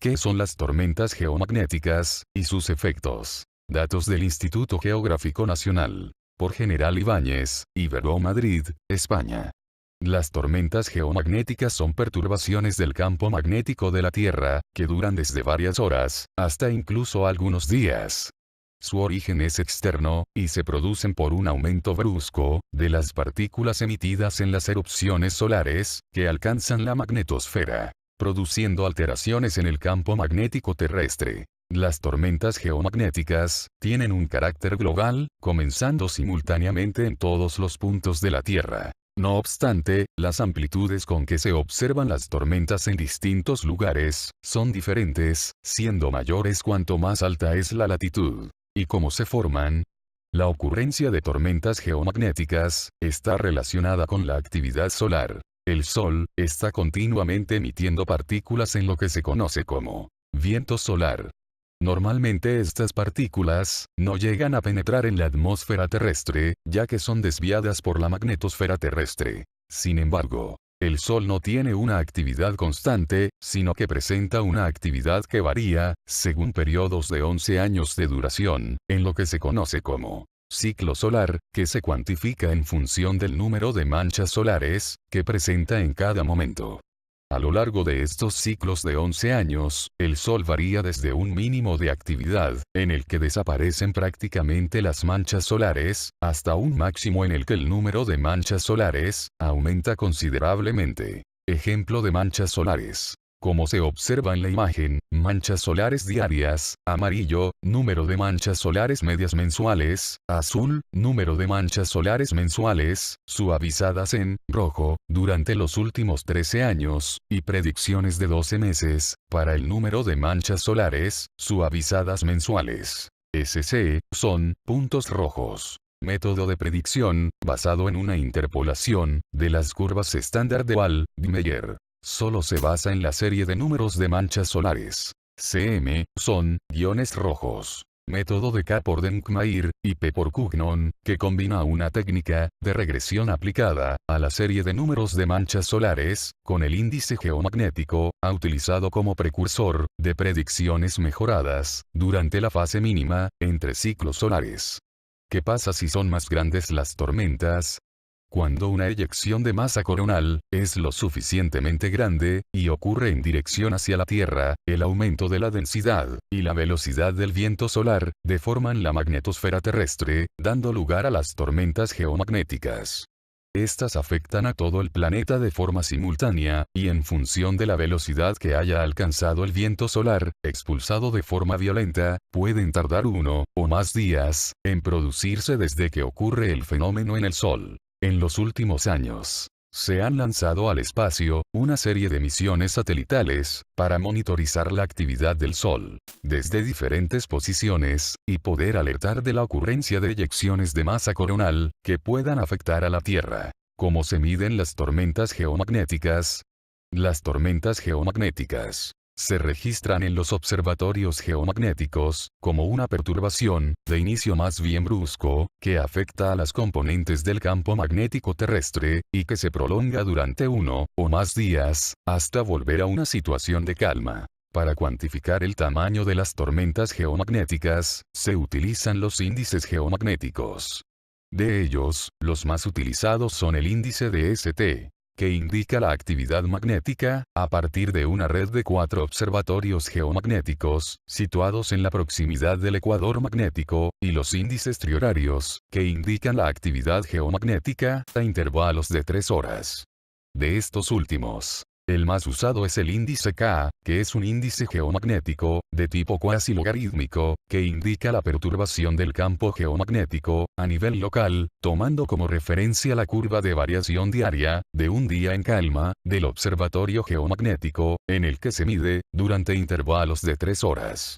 ¿Qué son las tormentas geomagnéticas, y sus efectos? Datos del Instituto Geográfico Nacional. Por General Ibáñez, Ibero Madrid, España. Las tormentas geomagnéticas son perturbaciones del campo magnético de la Tierra, que duran desde varias horas, hasta incluso algunos días. Su origen es externo, y se producen por un aumento brusco, de las partículas emitidas en las erupciones solares, que alcanzan la magnetosfera, produciendo alteraciones en el campo magnético terrestre. Las tormentas geomagnéticas tienen un carácter global, comenzando simultáneamente en todos los puntos de la Tierra. No obstante, las amplitudes con que se observan las tormentas en distintos lugares son diferentes, siendo mayores cuanto más alta es la latitud. ¿Y cómo se forman? La ocurrencia de tormentas geomagnéticas está relacionada con la actividad solar. El Sol está continuamente emitiendo partículas en lo que se conoce como viento solar. Normalmente estas partículas no llegan a penetrar en la atmósfera terrestre, ya que son desviadas por la magnetosfera terrestre. Sin embargo, el Sol no tiene una actividad constante, sino que presenta una actividad que varía, según periodos de 11 años de duración, en lo que se conoce como ciclo solar, que se cuantifica en función del número de manchas solares que presenta en cada momento. A lo largo de estos ciclos de 11 años, el Sol varía desde un mínimo de actividad, en el que desaparecen prácticamente las manchas solares, hasta un máximo en el que el número de manchas solares aumenta considerablemente. Ejemplo de manchas solares. Como se observa en la imagen, manchas solares diarias, amarillo, número de manchas solares medias mensuales, azul, número de manchas solares mensuales, suavizadas en rojo, durante los últimos 13 años, y predicciones de 12 meses, para el número de manchas solares, suavizadas mensuales. SC, son puntos rojos. Método de predicción, basado en una interpolación, de las curvas estándar de Wald-Meyer. Solo se basa en la serie de números de manchas solares. CM, son, guiones rojos. Método de K por Denkmair, y P por Cugnon, que combina una técnica de regresión aplicada a la serie de números de manchas solares, con el índice geomagnético, ha utilizado como precursor de predicciones mejoradas, durante la fase mínima, entre ciclos solares. ¿Qué pasa si son más grandes las tormentas? Cuando una eyección de masa coronal es lo suficientemente grande, y ocurre en dirección hacia la Tierra, el aumento de la densidad y la velocidad del viento solar deforman la magnetosfera terrestre, dando lugar a las tormentas geomagnéticas. Estas afectan a todo el planeta de forma simultánea, y en función de la velocidad que haya alcanzado el viento solar, expulsado de forma violenta, pueden tardar 1 o más días en producirse desde que ocurre el fenómeno en el Sol. En los últimos años, se han lanzado al espacio una serie de misiones satelitales para monitorizar la actividad del Sol desde diferentes posiciones y poder alertar de la ocurrencia de eyecciones de masa coronal que puedan afectar a la Tierra. ¿Cómo se miden las tormentas geomagnéticas? Las tormentas geomagnéticas se registran en los observatorios geomagnéticos, como una perturbación, de inicio más bien brusco, que afecta a las componentes del campo magnético terrestre, y que se prolonga durante 1 o más días, hasta volver a una situación de calma. Para cuantificar el tamaño de las tormentas geomagnéticas, se utilizan los índices geomagnéticos. De ellos, los más utilizados son el índice de St, que indica la actividad magnética, a partir de una red de 4 observatorios geomagnéticos, situados en la proximidad del ecuador magnético, y los índices triorarios, que indican la actividad geomagnética, a intervalos de 3 horas. De estos últimos, el más usado es el índice K, que es un índice geomagnético, de tipo cuasi logarítmico, que indica la perturbación del campo geomagnético, a nivel local, tomando como referencia la curva de variación diaria, de un día en calma, del observatorio geomagnético, en el que se mide, durante intervalos de 3 horas.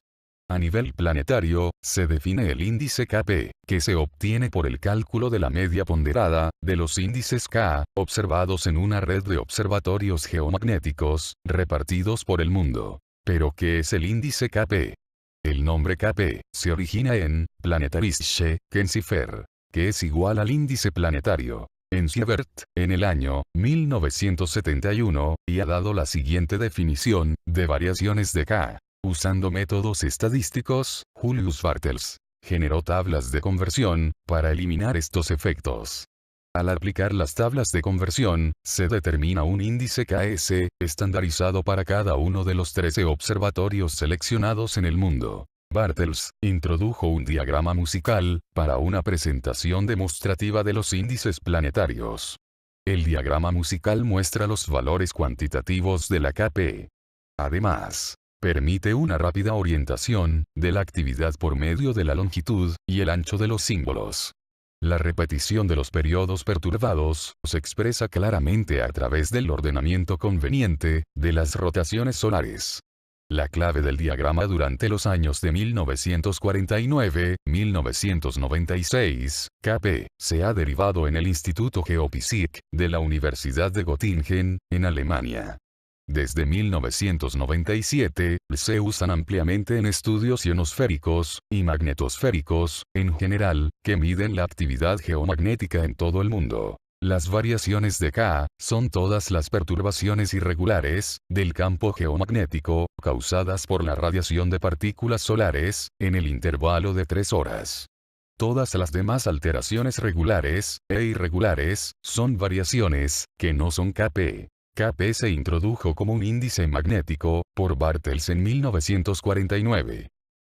A nivel planetario, se define el índice Kp, que se obtiene por el cálculo de la media ponderada de los índices K, observados en una red de observatorios geomagnéticos, repartidos por el mundo. ¿Pero qué es el índice Kp? El nombre Kp se origina en Planetarische Kennziffer, que es igual al índice planetario. en Siebert, en el año 1971, y ha dado la siguiente definición de variaciones de K. Usando métodos estadísticos, Julius Bartels generó tablas de conversión para eliminar estos efectos. Al aplicar las tablas de conversión, se determina un índice KS, estandarizado para cada uno de los 13 observatorios seleccionados en el mundo. Bartels introdujo un diagrama musical para una presentación demostrativa de los índices planetarios. El diagrama musical muestra los valores cuantitativos de la KP. Además, permite una rápida orientación de la actividad por medio de la longitud y el ancho de los símbolos. La repetición de los periodos perturbados se expresa claramente a través del ordenamiento conveniente de las rotaciones solares. La clave del diagrama durante los años de 1949-1996, KP, se ha derivado en el Instituto Geophysik de la Universidad de Göttingen, en Alemania. Desde 1997, se usan ampliamente en estudios ionosféricos y magnetosféricos, en general, que miden la actividad geomagnética en todo el mundo. Las variaciones de K son todas las perturbaciones irregulares del campo geomagnético, causadas por la radiación de partículas solares, en el intervalo de 3 horas. Todas las demás alteraciones regulares e irregulares son variaciones que no son KP. KP se introdujo como un índice magnético por Bartels en 1949.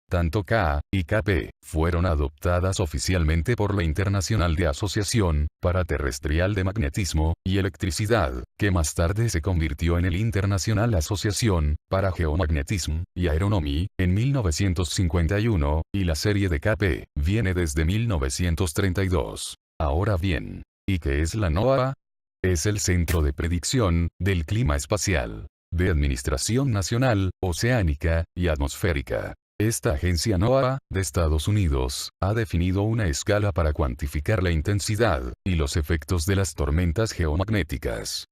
Tanto K y KP fueron adoptadas oficialmente por la Internacional de Asociación para Terrestrial de Magnetismo y Electricidad, que más tarde se convirtió en el Internacional Asociación para Geomagnetismo y Aeronomy, en 1951, y la serie de KP viene desde 1932. Ahora bien, ¿y qué es la NOAA? Es el Centro de Predicción del Clima Espacial, de Administración Nacional, Oceánica y Atmosférica. Esta agencia NOAA, de Estados Unidos, ha definido una escala para cuantificar la intensidad y los efectos de las tormentas geomagnéticas.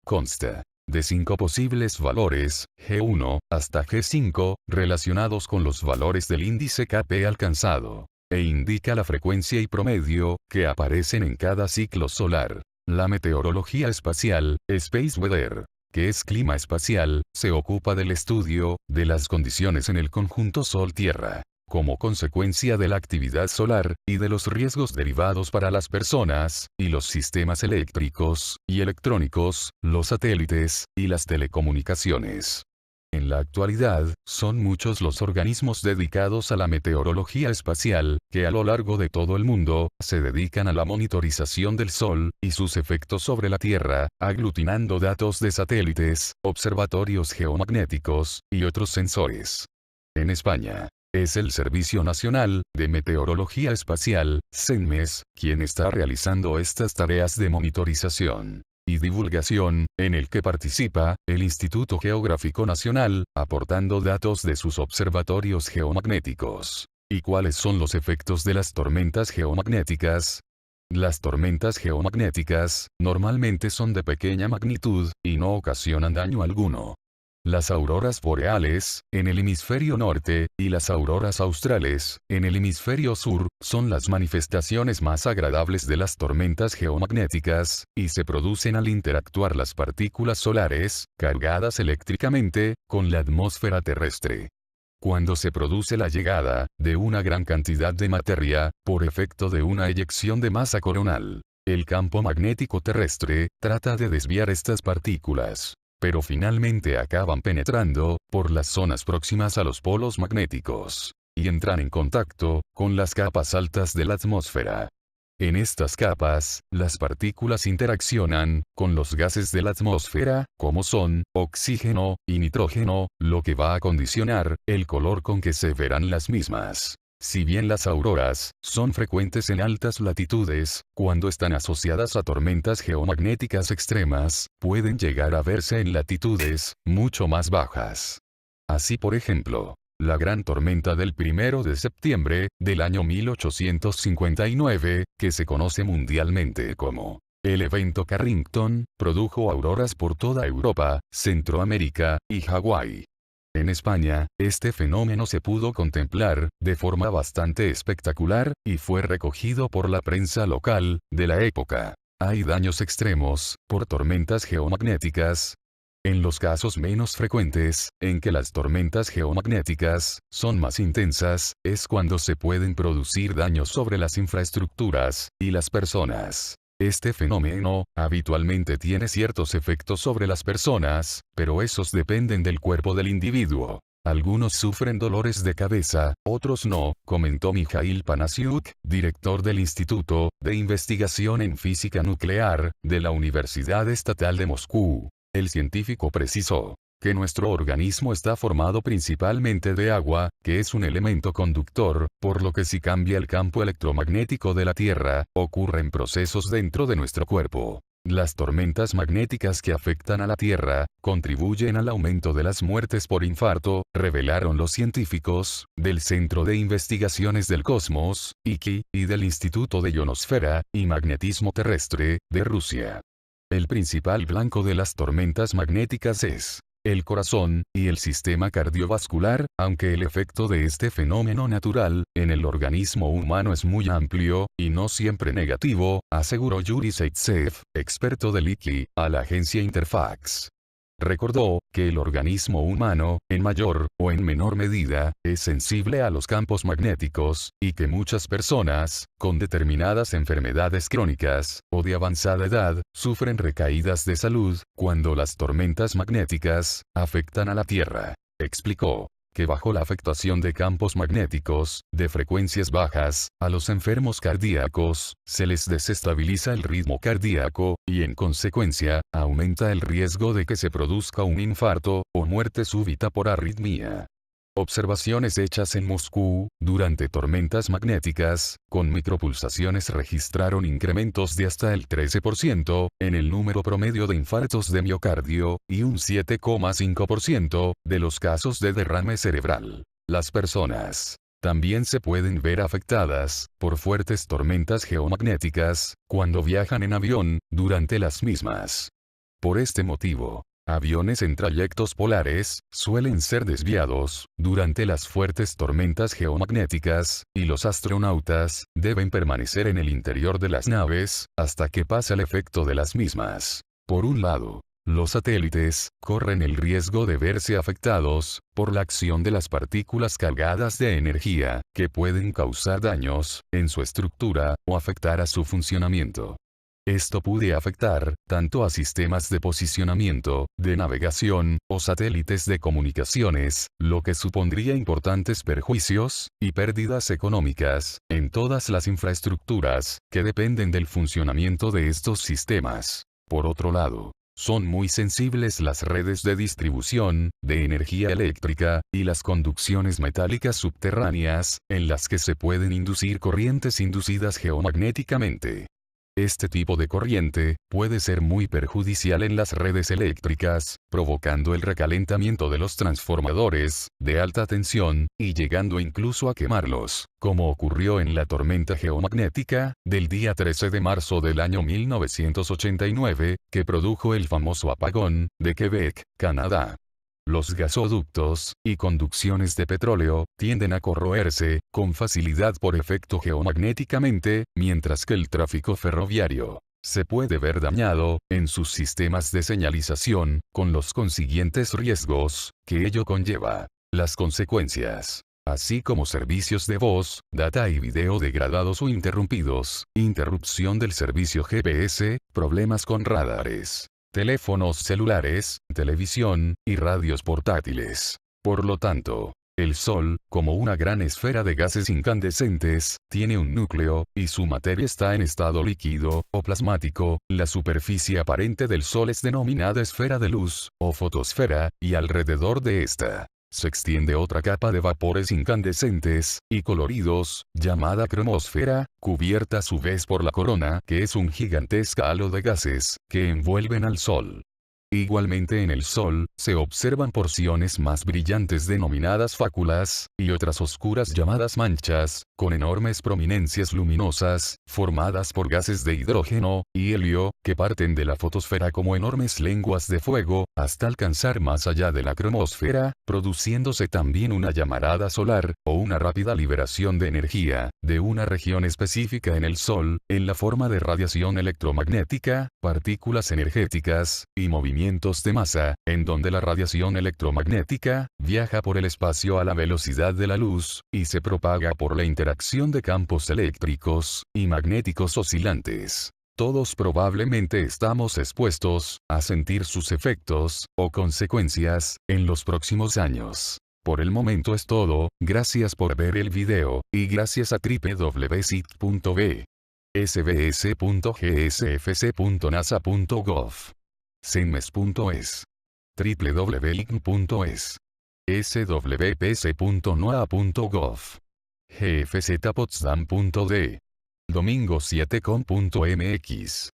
Consta de 5 posibles valores, G1 hasta G5, relacionados con los valores del índice KP alcanzado, e indica la frecuencia y promedio que aparecen en cada ciclo solar. La meteorología espacial, Space Weather, que es clima espacial, se ocupa del estudio de las condiciones en el conjunto Sol-Tierra, como consecuencia de la actividad solar, y de los riesgos derivados para las personas, y los sistemas eléctricos y electrónicos, los satélites, y las telecomunicaciones. En la actualidad, son muchos los organismos dedicados a la meteorología espacial, que a lo largo de todo el mundo, se dedican a la monitorización del Sol y sus efectos sobre la Tierra, aglutinando datos de satélites, observatorios geomagnéticos, y otros sensores. En España, es el Servicio Nacional de Meteorología Espacial, SENMES, quien está realizando estas tareas de monitorización y divulgación, en el que participa el Instituto Geográfico Nacional, aportando datos de sus observatorios geomagnéticos. ¿Y cuáles son los efectos de las tormentas geomagnéticas? Las tormentas geomagnéticas, normalmente son de pequeña magnitud, y no ocasionan daño alguno. Las auroras boreales, en el hemisferio norte, y las auroras australes, en el hemisferio sur, son las manifestaciones más agradables de las tormentas geomagnéticas, y se producen al interactuar las partículas solares, cargadas eléctricamente, con la atmósfera terrestre. Cuando se produce la llegada de una gran cantidad de materia, por efecto de una eyección de masa coronal, el campo magnético terrestre trata de desviar estas partículas, pero finalmente acaban penetrando por las zonas próximas a los polos magnéticos, y entran en contacto con las capas altas de la atmósfera. En estas capas, las partículas interaccionan con los gases de la atmósfera, como son oxígeno y nitrógeno, lo que va a condicionar el color con que se verán las mismas. Si bien las auroras son frecuentes en altas latitudes, cuando están asociadas a tormentas geomagnéticas extremas, pueden llegar a verse en latitudes mucho más bajas. Así, por ejemplo, la gran tormenta del 1 de septiembre del año 1859, que se conoce mundialmente como el evento Carrington, produjo auroras por toda Europa, Centroamérica y Hawái. En España, este fenómeno se pudo contemplar de forma bastante espectacular, y fue recogido por la prensa local de la época. Hay daños extremos, por tormentas geomagnéticas. En los casos menos frecuentes, en que las tormentas geomagnéticas son más intensas, es cuando se pueden producir daños sobre las infraestructuras y las personas. Este fenómeno, habitualmente tiene ciertos efectos sobre las personas, pero esos dependen del cuerpo del individuo. Algunos sufren dolores de cabeza, otros no, comentó Mikhail Panasiuk, director del Instituto de Investigación en Física Nuclear, de la Universidad Estatal de Moscú. El científico precisó que nuestro organismo está formado principalmente de agua, que es un elemento conductor, por lo que si cambia el campo electromagnético de la Tierra, ocurren procesos dentro de nuestro cuerpo. Las tormentas magnéticas que afectan a la Tierra, contribuyen al aumento de las muertes por infarto, revelaron los científicos, del Centro de Investigaciones del Cosmos, IKI, y del Instituto de Ionosfera y Magnetismo Terrestre, de Rusia. El principal blanco de las tormentas magnéticas es el corazón y el sistema cardiovascular, aunque el efecto de este fenómeno natural en el organismo humano es muy amplio y no siempre negativo, aseguró Yuri Zaitsev, experto del IKI, a la agencia Interfax. Recordó que el organismo humano, en mayor o en menor medida, es sensible a los campos magnéticos, y que muchas personas, con determinadas enfermedades crónicas, o de avanzada edad, sufren recaídas de salud, cuando las tormentas magnéticas afectan a la Tierra. Explicó que bajo la afectación de campos magnéticos, de frecuencias bajas, a los enfermos cardíacos, se les desestabiliza el ritmo cardíaco, y en consecuencia, aumenta el riesgo de que se produzca un infarto, o muerte súbita por arritmia. Observaciones hechas en Moscú, durante tormentas magnéticas, con micropulsaciones registraron incrementos de hasta el 13% en el número promedio de infartos de miocardio, y un 7,5% de los casos de derrame cerebral. Las personas también se pueden ver afectadas por fuertes tormentas geomagnéticas, cuando viajan en avión, durante las mismas. Por este motivo, aviones en trayectos polares suelen ser desviados durante las fuertes tormentas geomagnéticas, y los astronautas deben permanecer en el interior de las naves hasta que pase el efecto de las mismas. Por un lado, los satélites corren el riesgo de verse afectados por la acción de las partículas cargadas de energía, que pueden causar daños en su estructura o afectar a su funcionamiento. Esto puede afectar tanto a sistemas de posicionamiento, de navegación, o satélites de comunicaciones, lo que supondría importantes perjuicios y pérdidas económicas en todas las infraestructuras que dependen del funcionamiento de estos sistemas. Por otro lado, son muy sensibles las redes de distribución de energía eléctrica y las conducciones metálicas subterráneas, en las que se pueden inducir corrientes inducidas geomagnéticamente. Este tipo de corriente puede ser muy perjudicial en las redes eléctricas, provocando el recalentamiento de los transformadores de alta tensión, y llegando incluso a quemarlos, como ocurrió en la tormenta geomagnética del día 13 de marzo del año 1989, que produjo el famoso apagón de Quebec, Canadá. Los gasoductos y conducciones de petróleo tienden a corroerse con facilidad por efecto geomagnéticamente, mientras que el tráfico ferroviario se puede ver dañado en sus sistemas de señalización, con los consiguientes riesgos que ello conlleva. Las consecuencias, así como servicios de voz, data y video degradados o interrumpidos, interrupción del servicio GPS, problemas con radares, teléfonos celulares, televisión, y radios portátiles. Por lo tanto, el Sol, como una gran esfera de gases incandescentes, tiene un núcleo, y su materia está en estado líquido, o plasmático. La superficie aparente del Sol es denominada esfera de luz, o fotosfera, y alrededor de esta se extiende otra capa de vapores incandescentes y coloridos, llamada cromosfera, cubierta a su vez por la corona, que es un gigantesco halo de gases que envuelven al Sol. Igualmente en el Sol, se observan porciones más brillantes denominadas fáculas, y otras oscuras llamadas manchas, con enormes prominencias luminosas, formadas por gases de hidrógeno y helio, que parten de la fotosfera como enormes lenguas de fuego, hasta alcanzar más allá de la cromosfera, produciéndose también una llamarada solar, o una rápida liberación de energía, de una región específica en el Sol, en la forma de radiación electromagnética, partículas energéticas, y movimientos de masa, en donde la radiación electromagnética viaja por el espacio a la velocidad de la luz, y se propaga por la interacción de campos eléctricos y magnéticos oscilantes. Todos probablemente estamos expuestos a sentir sus efectos o consecuencias en los próximos años. Por el momento es todo, gracias por ver el video, y gracias a www.sit.b, sbs.gsfc.nasa.gov, CENMES.es, www.licn.es, swpc.noaa.gov, gfzpotsdam.de, domingo7com.mx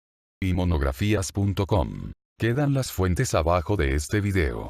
y monografías.com. Quedan las fuentes abajo de este video.